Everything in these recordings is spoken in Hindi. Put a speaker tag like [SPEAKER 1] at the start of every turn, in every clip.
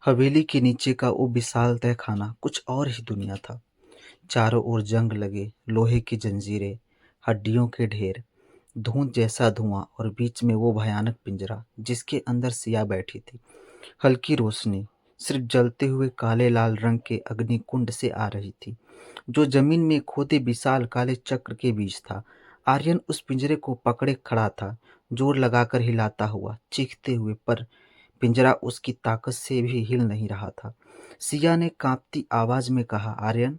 [SPEAKER 1] हवेली के नीचे का वो विशाल तहखाना कुछ और ही दुनिया था। चारों ओर जंग लगे लोहे की जंजीरें, हड्डियों के ढेर, धुंध जैसा धुआं और बीच में वो भयानक पिंजरा जिसके अंदर सिया बैठी थी। हल्की रोशनी सिर्फ जलते हुए काले लाल रंग के अग्निकुंड से आ रही थी, जो जमीन में खोदे विशाल काले चक्र के बीच था। आर्यन उस पिंजरे को पकड़े खड़ा था, जोर लगाकर हिलाता हुआ, चीखते हुए, पर पिंजरा उसकी ताकत से भी हिल नहीं रहा था। सिया ने कांपती आवाज में कहा, आर्यन,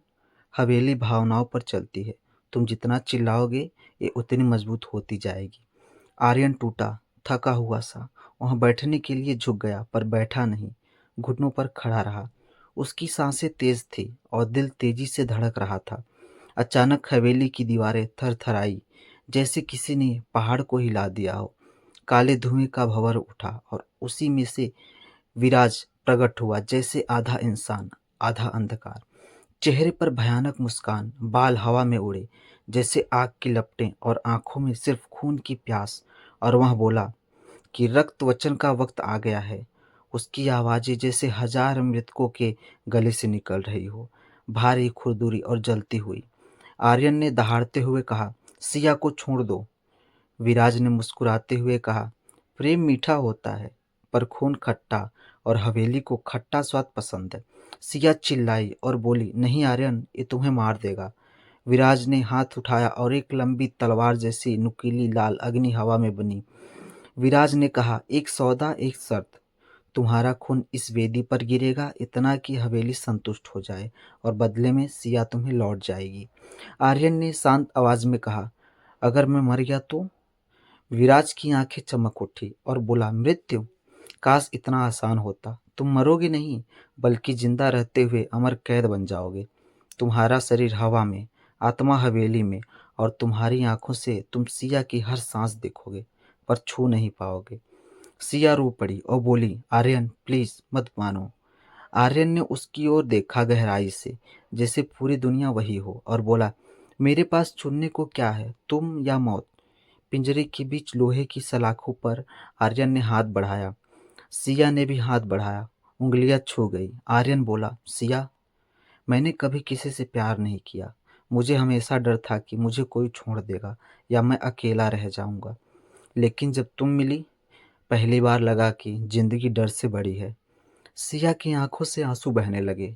[SPEAKER 1] हवेली भावनाओं पर चलती है। तुम जितना चिल्लाओगे, ये उतनी मजबूत होती जाएगी। आर्यन टूटा, थका हुआ सा वहां बैठने के लिए झुक गया, पर बैठा नहीं, घुटनों पर खड़ा रहा। उसकी सांसें तेज थी और दिल तेजी से धड़क रहा था। अचानक हवेली की दीवारें थरथराई, जैसे किसी ने पहाड़ को हिला दिया हो। काले धुएं का भंवर उठा और उसी में से विराज प्रकट हुआ, जैसे आधा इंसान आधा अंधकार। चेहरे पर भयानक मुस्कान, बाल हवा में उड़े जैसे आग की लपटें और आंखों में सिर्फ खून की प्यास। और वह बोला कि रक्त वचन का वक्त आ गया है। उसकी आवाज़ें जैसे हजार मृतकों के गले से निकल रही हो, भारी, खुरदुरी और जलती हुई। आर्यन ने दहाड़ते हुए कहा, सिया को छोड़ दो। विराज ने मुस्कुराते हुए कहा, प्रेम मीठा होता है, पर खून खट्टा, और हवेली को खट्टा स्वाद पसंद है। सिया चिल्लाई और बोली, नहीं आर्यन, ये तुम्हें मार देगा। विराज ने हाथ उठाया और एक लंबी तलवार जैसी नुकीली लाल अग्नि हवा में बनी। विराज ने कहा, एक सौदा, एक शर्त। तुम्हारा खून इस वेदी पर गिरेगा, इतना कि हवेली संतुष्ट हो जाए, और बदले में सिया तुम्हें लौट जाएगी। आर्यन ने शांत आवाज में कहा, अगर मैं मर गया तो? विराज की आंखें चमक उठी और बोला, मृत्यु? काश इतना आसान होता। तुम मरोगे नहीं, बल्कि जिंदा रहते हुए अमर कैद बन जाओगे। तुम्हारा शरीर हवा में, आत्मा हवेली में, और तुम्हारी आंखों से तुम सिया की हर सांस देखोगे, पर छू नहीं पाओगे। सिया रो पड़ी और बोली, आर्यन प्लीज मत मानो। आर्यन ने उसकी ओर देखा गहराई से, जैसे पूरी दुनिया वही हो, और बोला, मेरे पास चुनने को क्या है, तुम या मौत? पिंजरे के बीच लोहे की सलाखों पर आर्यन ने हाथ बढ़ाया। सिया ने भी हाथ बढ़ाया। उंगलियां छू गई। आर्यन बोला, सिया, मैंने कभी किसी से प्यार नहीं किया। मुझे हमेशा डर था कि मुझे कोई छोड़ देगा या मैं अकेला रह जाऊंगा। लेकिन जब तुम मिली, पहली बार लगा कि जिंदगी डर से बड़ी है। सिया की आंखों से आंसू बहने लगे,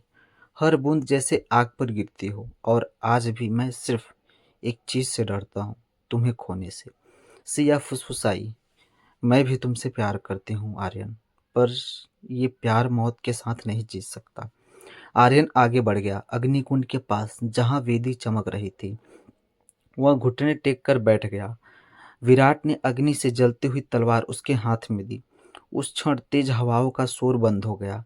[SPEAKER 1] हर बूंद जैसे आग पर गिरती हो। और आज भी मैं सिर्फ एक चीज से डरता हूँ, तुम्हें खोने से। सिया फुसफुसाई, मैं भी तुमसे प्यार करती हूँ आर्यन, पर ये प्यार मौत के साथ नहीं जीत सकता। आर्यन आगे बढ़ गया, अग्निकुंड के पास जहां वेदी चमक रही थी। वह घुटने टेक कर बैठ गया। विराट ने अग्नि से जलती हुई तलवार उसके हाथ में दी। उस क्षण तेज हवाओं का शोर बंद हो गया।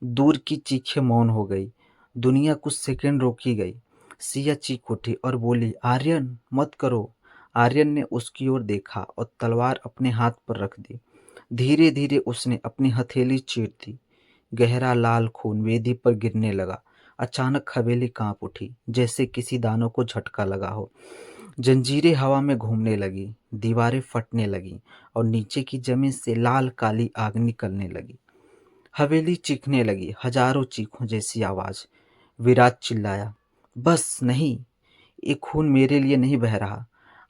[SPEAKER 1] दूर की चीखें मौन हो गई। दुनिया कुछ सेकंड रोकी गई। सिया चीख उठी और बोली, आर्यन मत करो। आर्यन ने उसकी ओर देखा और तलवार अपने हाथ पर रख दी। धीरे धीरे उसने अपनी हथेली चीर दी। गहरा लाल खून वेदी पर गिरने लगा। अचानक हवेली कांप उठी, जैसे किसी दानों को झटका लगा हो। जंजीरें हवा में घूमने लगी, दीवारें फटने लगीं, और नीचे की जमीन से लाल काली आग निकलने लगी। हवेली चीखने लगी, हजारों चीखों जैसी आवाज। विराट चिल्लाया, बस नहीं, ये खून मेरे लिए नहीं बह रहा।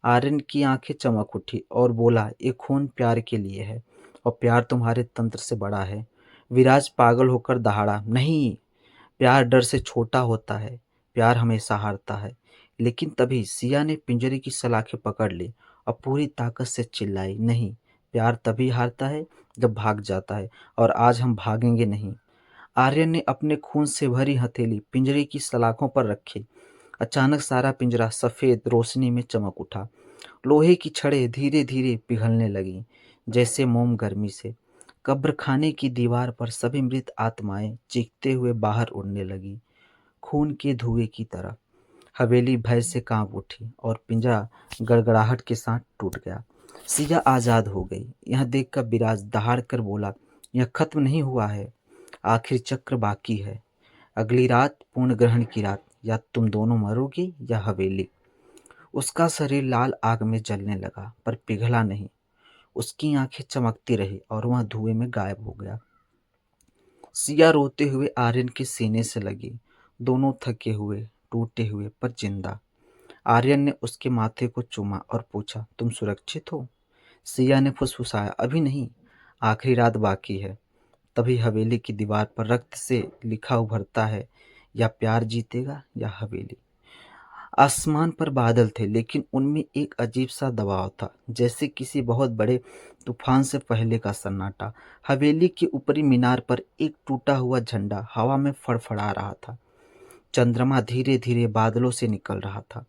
[SPEAKER 1] आर्यन की आंखें चमक उठी और बोला, ये खून प्यार के लिए है, और प्यार तुम्हारे तंत्र से बड़ा है। विराज पागल होकर दहाड़ा, नहीं, प्यार डर से छोटा होता है, प्यार हमेशा हारता है। लेकिन तभी सिया ने पिंजरे की सलाखें पकड़ ली और पूरी ताकत से चिल्लाई, नहीं, प्यार तभी हारता है जब भाग जाता है, और आज हम भागेंगे नहीं। आर्यन ने अपने खून से भरी हथेली पिंजरे की सलाखों पर रखी। अचानक सारा पिंजरा सफेद रोशनी में चमक उठा। लोहे की छड़ें धीरे धीरे पिघलने लगीं, जैसे मोम गर्मी से। कब्र खाने की दीवार पर सभी मृत आत्माएं चीखते हुए बाहर उड़ने लगी, खून के धुएं की तरह। हवेली भय से कांप उठी और पिंजरा गड़गड़ाहट के साथ टूट गया। सिया आजाद हो गई। यह देखकर विराज दहाड़ कर बोला, यह खत्म नहीं हुआ है, आखिर चक्र बाकी है। अगली रात पूर्ण ग्रहण की रात, या तुम दोनों मरोगे या हवेली। उसका शरीर लाल आग में जलने लगा, पर पिघला नहीं। उसकी आंखें चमकती रही और वह धुएं में गायब हो गया। सिया रोते हुए आर्यन के सीने से लगी, दोनों थके हुए, टूटे हुए पर जिंदा। आर्यन ने उसके माथे को चूमा और पूछा, तुम सुरक्षित हो? सिया ने फुसफुसाया, अभी नहीं, आखिरी रात बाकी है। तभी हवेली की दीवार पर रक्त से लिखा उभरता है, या प्यार जीतेगा या हवेली। आसमान पर बादल थे, लेकिन उनमें एक अजीब सा दबाव था, जैसे किसी बहुत बड़े तूफान से पहले का सन्नाटा। हवेली के ऊपरी मीनार पर एक टूटा हुआ झंडा हवा में फड़फड़ा रहा था। चंद्रमा धीरे धीरे बादलों से निकल रहा था।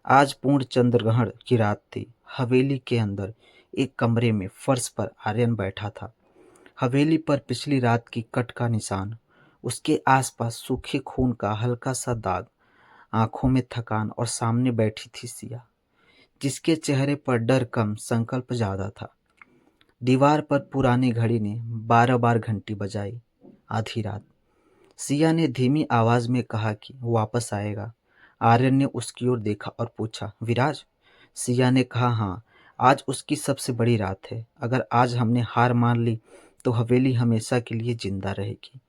[SPEAKER 1] आज पूर्ण चंद्रग्रहण की रात थी। हवेली के अंदर एक कमरे में फर्श पर आर्यन बैठा था। हवेली पर पिछली रात की कट का निशान, उसके आसपास सूखे खून का हल्का सा दाग, आंखों में थकान, और सामने बैठी थी सिया, जिसके चेहरे पर डर कम संकल्प ज्यादा था। दीवार पर पुरानी घड़ी ने 12 बार घंटी बजाई। आधी रात। सिया ने धीमी आवाज में कहा कि वो वापस आएगा। आर्यन ने उसकी ओर देखा और पूछा, विराज? सिया ने कहा, हाँ, आज उसकी सबसे बड़ी रात है। अगर आज हमने हार मान ली तो हवेली हमेशा के लिए जिंदा रहेगी।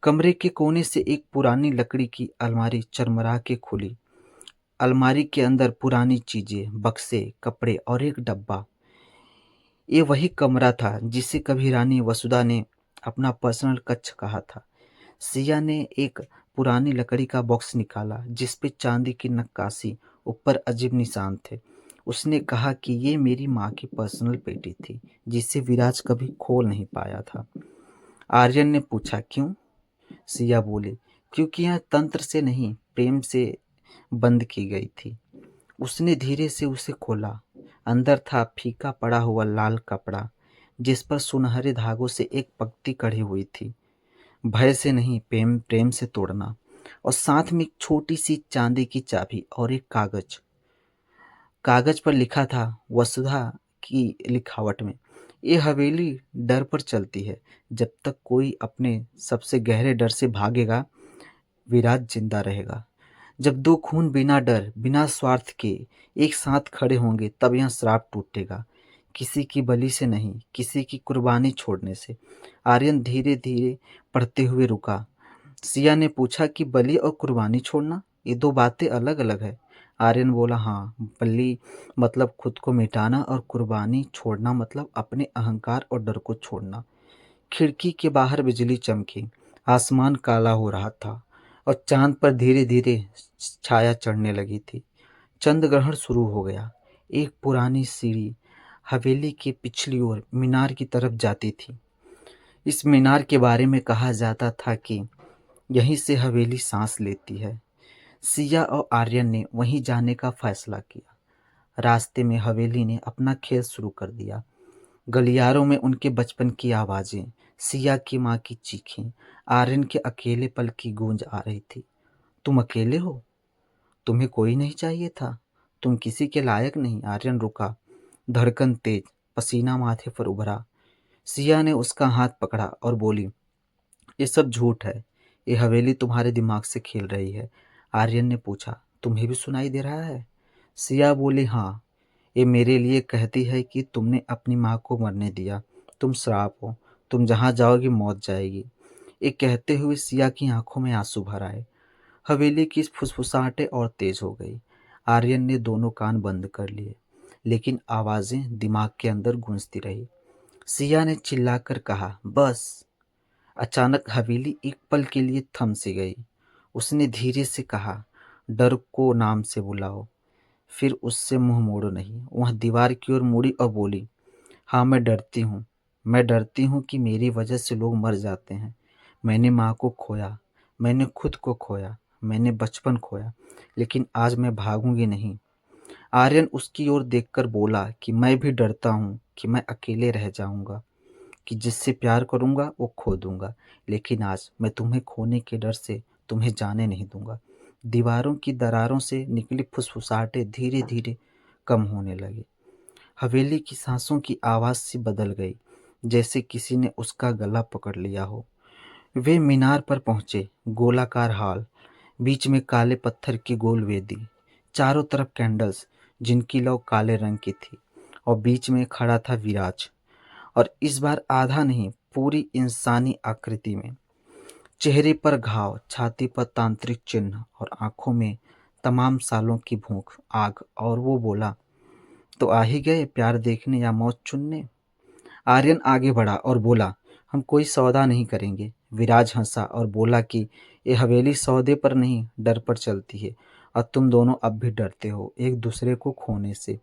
[SPEAKER 1] कमरे के कोने से एक पुरानी लकड़ी की अलमारी चरमरा के खुली। अलमारी के अंदर पुरानी चीजें, बक्से, कपड़े और एक डब्बा। ये वही कमरा था जिसे कभी रानी वसुधा ने अपना पर्सनल कक्ष कहा था। सिया ने एक पुरानी लकड़ी का बॉक्स निकाला, जिस पे चांदी की नक्काशी, ऊपर अजीब निशान थे। उसने कहा कि ये मेरी माँ की पर्सनल पेटी थी, जिसे विराज कभी खोल नहीं पाया था। आर्यन ने पूछा, क्यों? सिया बोली, क्योंकि यह तंत्र से नहीं, प्रेम से बंद की गई थी। उसने धीरे से उसे खोला। अंदर था फीका पड़ा हुआ लाल कपड़ा, जिस पर सुनहरे धागों से एक पंक्ति कढ़ी हुई थी, भय से नहीं, प्रेम प्रेम से तोड़ना। और साथ में एक छोटी सी चांदी की चाबी और एक कागज। कागज पर लिखा था वसुधा की लिखावट में, ये हवेली डर पर चलती है। जब तक कोई अपने सबसे गहरे डर से भागेगा, विराज जिंदा रहेगा। जब दो खून बिना डर, बिना स्वार्थ के एक साथ खड़े होंगे, तब यह श्राप टूटेगा। किसी की बलि से नहीं, किसी की कुर्बानी छोड़ने से। आर्यन धीरे धीरे पढ़ते हुए रुका। सिया ने पूछा कि बलि और कुर्बानी छोड़ना, ये दो बातें अलग अलग है। आर्यन बोला, हाँ, बलि मतलब खुद को मिटाना, और कुर्बानी छोड़ना मतलब अपने अहंकार और डर को छोड़ना। खिड़की के बाहर बिजली चमकी। आसमान काला हो रहा था और चांद पर धीरे धीरे छाया चढ़ने लगी थी। चंद्र ग्रहण शुरू हो गया। एक पुरानी सीढ़ी हवेली के पिछली ओर मीनार की तरफ जाती थी। इस मीनार के बारे में कहा जाता था कि यहीं से हवेली सांस लेती है। सिया और आर्यन ने वहीं जाने का फैसला किया। रास्ते में हवेली ने अपना खेल शुरू कर दिया। गलियारों में उनके बचपन की आवाजें, सिया की माँ की चीखें, आर्यन के अकेले पल की गूंज आ रही थी। तुम अकेले हो? तुम्हें कोई नहीं चाहिए था? तुम किसी के लायक नहीं। आर्यन रुका, धड़कन तेज, पसीना माथे पर उभरा। सिया ने उसका हाथ पकड़ा और बोली, ये सब झूठ है। ये हवेली तुम्हारे दिमाग से खेल रही है। आर्यन ने पूछा, तुम्हें भी सुनाई दे रहा है? सिया बोली, हाँ, ये मेरे लिए कहती है कि तुमने अपनी माँ को मरने दिया। तुम श्राप हो। तुम जहाँ जाओगी मौत जाएगी। ये कहते हुए सिया की आंखों में आंसू भर आए। हवेली की फुसफुसाहटें और तेज हो गई। आर्यन ने दोनों कान बंद कर लिए, लेकिन आवाजें दिमाग के अंदर गूंजती रही। सिया ने चिल्लाकर कहा, बस। अचानक हवेली एक पल के लिए थम सी गई। उसने धीरे से कहा, डर को नाम से बुलाओ। फिर उससे मुंह मोड़ो नहीं। वह दीवार की ओर मुड़ी और बोली, हाँ, मैं डरती हूँ। मैं डरती हूँ कि मेरी वजह से लोग मर जाते हैं। मैंने माँ को खोया, मैंने खुद को खोया, मैंने बचपन खोया, लेकिन आज मैं भागूंगी नहीं। आर्यन उसकी ओर देखकर बोला कि मैं भी डरता हूँ कि मैं अकेले रह जाऊंगा, कि जिससे प्यार करूंगा वो खो दूंगा, लेकिन आज मैं तुम्हें खोने के डर से तुम्हें जाने नहीं दूंगा। दीवारों की दरारों से निकली फुसफुसाहटें धीरे धीरे कम होने लगी। हवेली की सांसों की आवाज सी बदल गई, जैसे किसी ने उसका गला पकड़ लिया हो। वे मीनार पर पहुंचे। गोलाकार हाल, बीच में काले पत्थर की गोल वेदी, चारों तरफ कैंडल्स, जिनकी लौ काले रंग की थी, और बीच में खड़ा था विराज। और इस बार आधा नहीं, पूरी इंसानी आकृति में। चेहरे पर घाव, छाती पर तांत्रिक चिन्ह और आंखों में तमाम सालों की भूख आग। और वो बोला, तो आ ही गए प्यार देखने या मौत चुनने। आर्यन आगे बढ़ा और बोला, हम कोई सौदा नहीं करेंगे। विराज हंसा और बोला कि ये हवेली सौदे पर नहीं डर पर चलती है, और तुम दोनों अब भी डरते हो एक दूसरे को खोने से।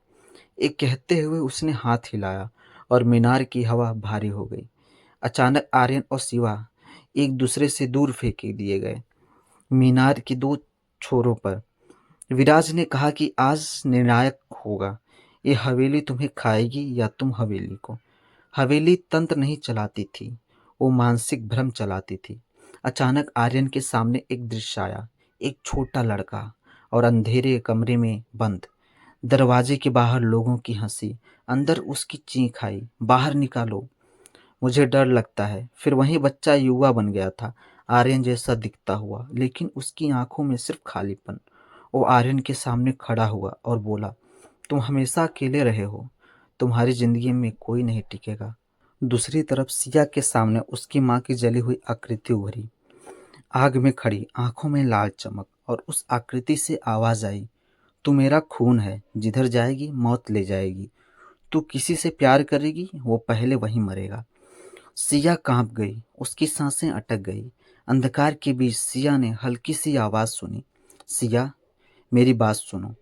[SPEAKER 1] एक कहते हुए उसने हाथ हिलाया और मीनार की हवा भारी हो गई। अचानक आर्यन और शिवा एक दूसरे से दूर फेंके दिए गए, मीनार की दो छोरों पर। विराज ने कहा कि आज निर्णायक होगा, ये हवेली तुम्हें खाएगी या तुम हवेली को। हवेली तंत्र नहीं चलाती थी, वो मानसिक भ्रम चलाती थी। अचानक आर्यन के सामने एक दृश्य आया, एक छोटा लड़का और अंधेरे कमरे में बंद। दरवाजे के बाहर लोगों की हंसी, अंदर उसकी चीख आई, बाहर निकालो, मुझे डर लगता है। फिर वही बच्चा युवा बन गया था, आर्यन जैसा दिखता हुआ, लेकिन उसकी आंखों में सिर्फ खालीपन। वो आर्यन के सामने खड़ा हुआ और बोला, तुम हमेशा अकेले रहे हो, तुम्हारी जिंदगी में कोई नहीं टिकेगा। दूसरी तरफ सिया के सामने उसकी माँ की जली हुई आकृति उभरी, आग में खड़ी, आंखों में लाल चमक, और उस आकृति से आवाज आई, तू मेरा खून है, जिधर जाएगी मौत ले जाएगी। तू किसी से प्यार करेगी, वो पहले वहीं मरेगा। सिया कांप गई, उसकी सांसें अटक गई। अंधकार के बीच सिया ने हल्की सी आवाज सुनी, सिया, मेरी बात सुनो।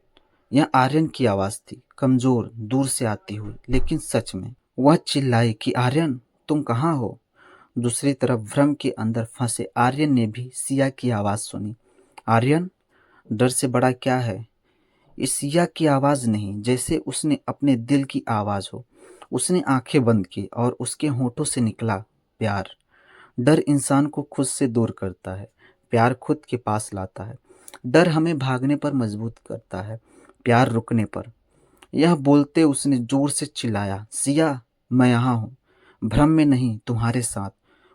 [SPEAKER 1] यह आर्यन की आवाज थी, कमजोर, दूर से आती हुई, लेकिन सच में। वह चिल्लाई कि आर्यन, तुम कहाँ हो? दूसरी तरफ भ्रम के अंदर फंसे आर्यन ने भी सिया की आवाज सुनी, आर्यन, डर से बड़ा क्या है? ये सिया की आवाज नहीं, जैसे उसने अपने दिल की आवाज हो। उसने आंखें बंद की और उसके होठों से निकला, प्यार। डर इंसान को खुद से दूर करता है, प्यार खुद के पास लाता है। डर हमें भागने पर मजबूत करता है, प्यार रुकने पर। यह बोलते उसने जोर से चिल्लाया, सिया, मैं यहाँ हूँ, भ्रम में नहीं, तुम्हारे साथ।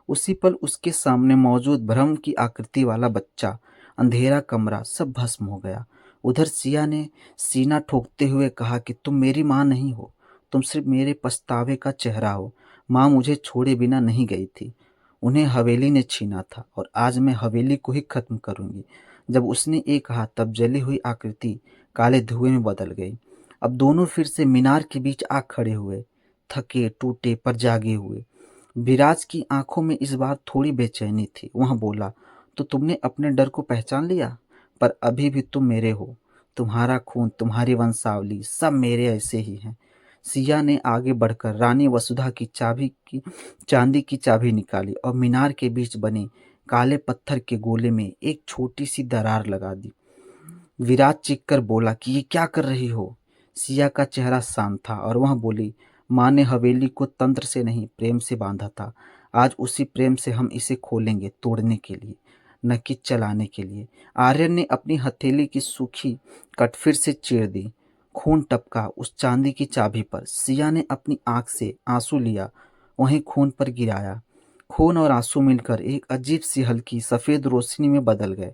[SPEAKER 1] उसी पल उसके सामने मौजूद भ्रम की आकृति वाला बच्चा, अंधेरा कमरा, सब भस्म हो गया। उधर सिया ने सीना ठोकते हुए कहा कि तुम मेरी माँ नहीं हो, तुम सिर्फ मेरे पछतावे का चेहरा हो। माँ मुझे छोड़े बिना नहीं गई थी, उन्हें हवेली ने छीना था, और आज मैं हवेली को ही खत्म करूंगी। जब उसने ये कहा तब जली हुई आकृति काले धुएं में बदल गई। अब दोनों फिर से मीनार के बीच आ खड़े हुए, थके टूटे पर जागे हुए। विराज की आंखों में इस बार थोड़ी बेचैनी थी। वह बोला, तो तुमने अपने डर को पहचान लिया, पर अभी भी तुम मेरे हो। तुम्हारा खून, तुम्हारी वंशावली, सब मेरे ऐसे ही हैं। सिया ने आगे बढ़कर रानी वसुधा की चांदी की चाबी निकाली और मीनार के बीच बने काले पत्थर के गोले में एक छोटी सी दरार लगा दी। विराज चीख कर बोला कि ये क्या कर रही हो? सिया का चेहरा शांत था और वह बोली, माँ ने हवेली को तंत्र से नहीं प्रेम से बांधा था। आज उसी प्रेम से हम इसे खोलेंगे, तोड़ने के लिए, न कि चलाने के लिए। आर्यन ने अपनी हथेली की सूखी कट फिर से चीर दी। खून टपका उस चांदी की चाबी पर। सिया ने अपनी आंख से आंसू लिया, वहीं खून पर गिराया। खून और आंसू मिलकर एक अजीब सी हल्की सफेद रोशनी में बदल गए।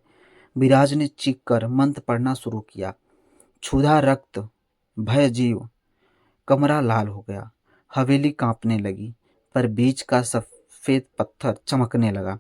[SPEAKER 1] विराज ने चीखकर मंत्र पढ़ना शुरू किया, क्षुधा रक्त भय जीव। कमरा लाल हो गया, हवेली कांपने लगी, पर बीच का सफेद पत्थर चमकने लगा।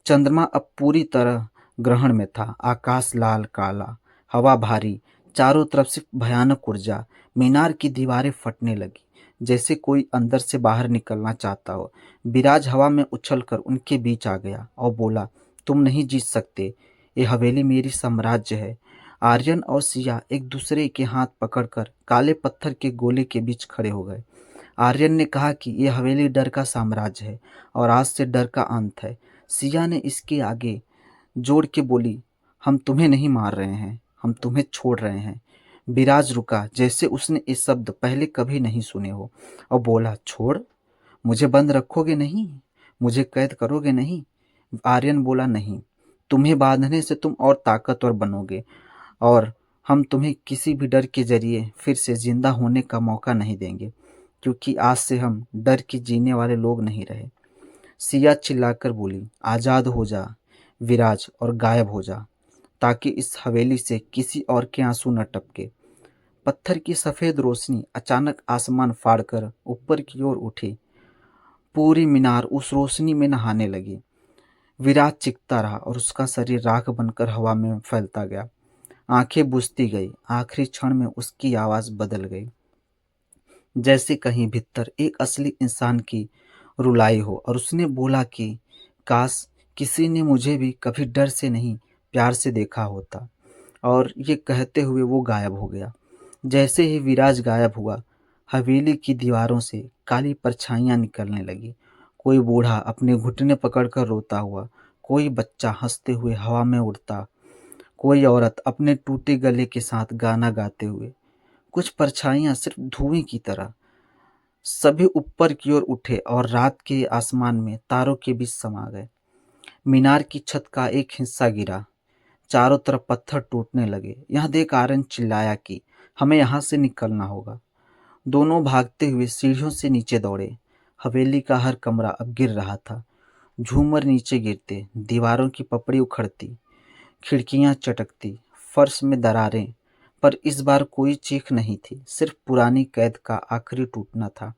[SPEAKER 1] चंद्रमा अब पूरी तरह ग्रहण में था, आकाश लाल काला, हवा भारी, चारों तरफ से भयानक ऊर्जा। मीनार की दीवारें फटने लगी, जैसे कोई अंदर से बाहर निकलना चाहता हो। विराज हवा में उछलकर उनके बीच आ गया और बोला, तुम नहीं जीत सकते, ये हवेली मेरी साम्राज्य है। आर्यन और सिया एक दूसरे के हाथ पकड़कर काले पत्थर के गोले के बीच खड़े हो गए। आर्यन ने कहा कि यह हवेली डर का साम्राज्य है और आज से डर का अंत है। सिया ने इसके आगे जोड़ के बोली, हम तुम्हें नहीं मार रहे हैं, हम तुम्हें छोड़ रहे हैं। विराज रुका, जैसे उसने ये शब्द पहले कभी नहीं सुने हो, और बोला, छोड़? मुझे बंद रखोगे नहीं, मुझे कैद करोगे नहीं? आर्यन बोला, नहीं, तुम्हें बांधने से तुम और ताकतवर बनोगे, और हम तुम्हें किसी भी डर के जरिए फिर से जिंदा होने का मौका नहीं देंगे, क्योंकि आज से हम डर के जीने वाले लोग नहीं रहे। सिया चिल्लाकर बोली, आजाद हो जा विराज, और गायब हो जा, ताकि इस हवेली से किसी और के आंसू न टपके। पत्थर की सफेद रोशनी अचानक आसमान फाड़कर ऊपर की ओर उठी। पूरी मीनार उस रोशनी में नहाने लगी। विराज चीखता रहा और उसका शरीर राख बनकर हवा में फैलता गया। आंखें बुझती गई। आखिरी क्षण में उसकी आवाज बदल गई, जैसे कहीं भीतर एक असली इंसान की रुलाई हो, और उसने बोला कि काश किसी ने मुझे भी कभी डर से नहीं, प्यार से देखा होता। और ये कहते हुए वो गायब हो गया। जैसे ही विराज गायब हुआ, हवेली की दीवारों से काली परछाइयां निकलने लगी। कोई बूढ़ा अपने घुटने पकड़कर रोता हुआ, कोई बच्चा हंसते हुए हवा में उड़ता, कोई औरत अपने टूटे गले के साथ गाना गाते हुए। कुछ परछाइयां सिर्फ धुएं की तरह सभी ऊपर की ओर उठे और रात के आसमान में तारों के बीच समा गए। मीनार की छत का एक हिस्सा गिरा। चारों तरफ पत्थर टूटने लगे। यह देख आर्यन चिल्लाया कि हमें यहाँ से निकलना होगा। दोनों भागते हुए सीढ़ियों से नीचे दौड़े। हवेली का हर कमरा अब गिर रहा था। झूमर नीचे गिरते, दीवारों की पपड़ी उखड़ती, खिड़कियां चटकती, फर्श में दरारें। पर इस बार कोई चीख नहीं थी, सिर्फ पुरानी कैद का आखिरी टूटना था।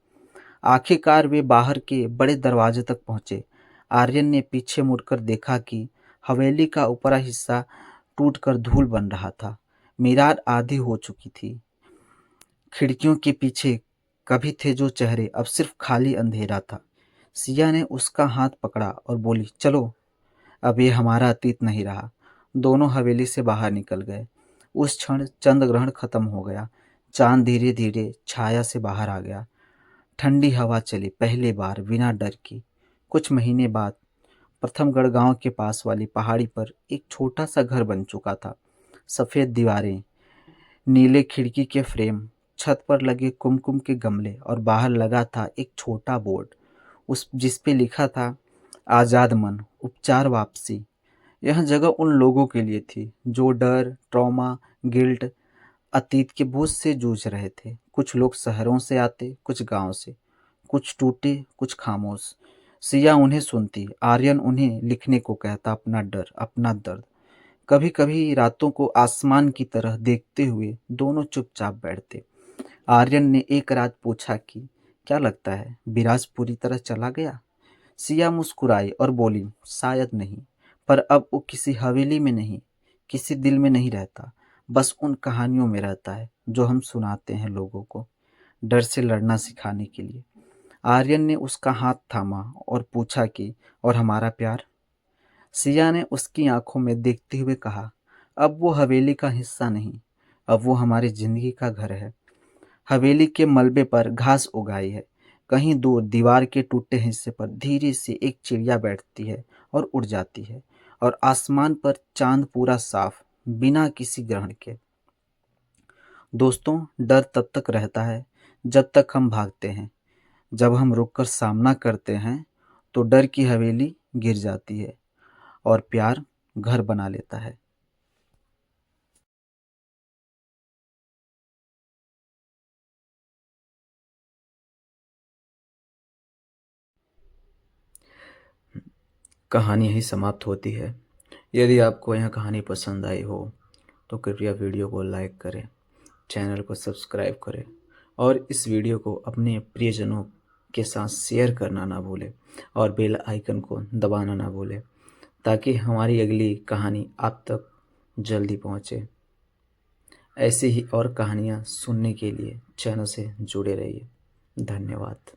[SPEAKER 1] आखिरकार वे बाहर के बड़े दरवाजे तक पहुंचे। आर्यन ने पीछे मुड़कर देखा कि हवेली का ऊपरी हिस्सा टूटकर धूल बन रहा था। मीरार आधी हो चुकी थी। खिड़कियों के पीछे कभी थे जो चेहरे, अब सिर्फ खाली अंधेरा था। सिया ने उसका हाथ पकड़ा और बोली, चलो, अब ये हमारा अतीत नहीं रहा। दोनों हवेली से बाहर निकल गए। उस क्षण चंद्र ग्रहण खत्म हो गया। चांद धीरे धीरे छाया से बाहर आ गया। ठंडी हवा चली, पहली बार बिना डर की। कुछ महीने बाद प्रथमगढ़ गांव के पास वाली पहाड़ी पर एक छोटा सा घर बन चुका था। सफेद दीवारें, नीले खिड़की के फ्रेम, छत पर लगे कुमकुम के गमले, और बाहर लगा था एक छोटा बोर्ड, उस जिस पे लिखा था, आजाद मन, उपचार वापसी। यह जगह उन लोगों के लिए थी जो डर, ट्रॉमा, गिल्ट, अतीत के बोझ से जूझ रहे थे। कुछ लोग शहरों से आते, कुछ गांव से, कुछ टूटे, कुछ खामोश। सिया उन्हें सुनती, आर्यन उन्हें लिखने को कहता, अपना डर, अपना दर्द। कभी कभी रातों को आसमान की तरह देखते हुए दोनों चुपचाप बैठते। आर्यन ने एक रात पूछा कि क्या लगता है, विराज पूरी तरह चला गया? सिया मुस्कुराई और बोली, शायद नहीं, पर अब वो किसी हवेली में नहीं, किसी दिल में नहीं रहता, बस उन कहानियों में रहता है जो हम सुनाते हैं लोगों को, डर से लड़ना सिखाने के लिए। आर्यन ने उसका हाथ थामा और पूछा कि और हमारा प्यार? सिया ने उसकी आंखों में देखते हुए कहा, अब वो हवेली का हिस्सा नहीं, अब वो हमारी जिंदगी का घर है। हवेली के मलबे पर घास उगाई है। कहीं दूर दीवार के टूटे हिस्से पर धीरे से एक चिड़िया बैठती है और उड़ जाती है, और आसमान पर चांद पूरा साफ, बिना किसी ग्रहण के। दोस्तों, डर तब तक रहता है जब तक हम भागते हैं। जब हम रुककर सामना करते हैं तो डर की हवेली गिर जाती है और प्यार घर बना लेता है। कहानी यहीं समाप्त होती है। यदि आपको यह कहानी पसंद आई हो तो कृपया वीडियो को लाइक करें, चैनल को सब्सक्राइब करें, और इस वीडियो को अपने प्रियजनों के साथ शेयर करना ना भूलें, और बेल आइकन को दबाना ना भूलें, ताकि हमारी अगली कहानी आप तक जल्दी पहुंचे। ऐसी ही और कहानियां सुनने के लिए चैनल से जुड़े रहिए। धन्यवाद।